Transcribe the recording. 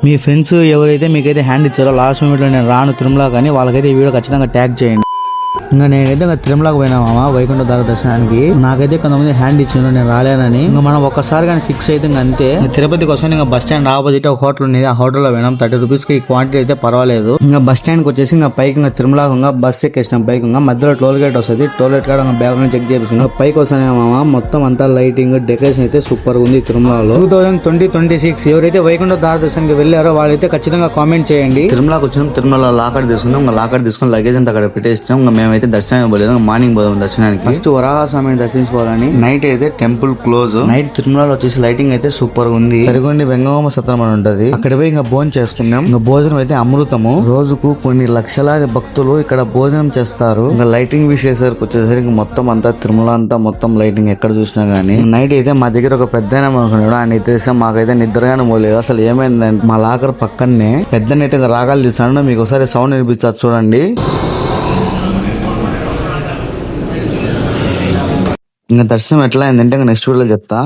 మీ friends ఎవరైతే మీకైతే hand ఇచ్చారో లాస్ట్ మూమెంట్ లో నేను రాను తిరుమల కానీ వాళ్ళకైతే ఈ వీడియో ఖచ్చితంగా ట్యాగ్ చేయండి. ఇంకా నేనైతే తిరుమలకు పోయినా మామ వైకుంఠ ద్వార దర్శనానికి. నాకైతే కొంతమంది హ్యాండ్ ఇచ్చిండ్రు నేను రాలేనని. ఇంకా మనం ఒక్కసారి కానీ ఫిక్స్ అయితే ఇంకా అంతే. తిరుపతి కోసం ఇంకా బస్ స్టాండ్ ఆపోజిట్ ఒక హోటల్ ఉంది. ఆ హోటల్లో పోయినాం. 30 రూపీస్ కి క్వాంటిటీ అయితే పర్వాలేదు. ఇంకా బస్ స్టాండ్ కి వచ్చేసి ఇంకా పైకి ఇంకా తిరుమల బస్ ఎక్కేసినాం. పైకి ఇంకా మధ్యలో టోల్ గేట్ వస్తుంది. టోల్ గేట్ కాడ బ్యాగ్ చెక్ చేపించుకున్నాం. పైకి వస్తానే మామ మొత్తం అంతా లైటింగ్ డెకరేషన్ అయితే సూపర్ ఉంది తిరుమలలో. 2026 ఎవరైతే వైకుంఠ ద్వార దర్శనానికి వెళ్ళారో వాళ్ళైతే ఖచ్చితంగా కామెంట్ చేయండి. తిరుమలకు వచ్చినాం. తిరుమల లాకర్ తీసుకున్నాం. ఇంకా లాకర్ తీసుకుని లగేజ్ అంతా అక్కడ పెట్టేసినాం. ఇంకా మేమైతే దర్శనానికి పోలేదు. మార్నింగ్ పోదాం దర్శనానికి. ఫస్ట్ వరాహస్వామిని దర్శించుకోవాలని. నైట్ అయితే టెంపుల్ క్లోజ్. నైట్ తిరుమలలో వచ్చేసి లైటింగ్ అయితే సూపర్ ఉంది. పెరుగుండి వెంగమ్మ సత్రం అని ఉంటది. అక్కడ పోయి ఇంకా భోజనం చేసుకున్నాం. ఇంకా భోజనం అయితే అమృతము. రోజుకు కొన్ని లక్షలాది భక్తులు ఇక్కడ భోజనం చేస్తారు. ఇంకా లైటింగ్ విషయానికి వచ్చేసరికి మొత్తం అంతా తిరుమల అంతా మొత్తం లైటింగ్ ఎక్కడ చూసినా గానీ. నైట్ అయితే మా దగ్గర ఒక పెద్ద అనుకున్నాడు. ఆయన అయితే మాకైతే నిద్రగానే పోలేదు. అసలు ఏమైందంటే మా లాకర్ పక్కనే పెద్దనైతే రాగాలు తీసాను. మీకు ఒకసారి సౌండ్ వినిపించచ్చు చూడండి. ఇంకా దర్శనం ఎట్లా అయిందంటే నెక్స్ట్ వీడియోలో చెప్తా.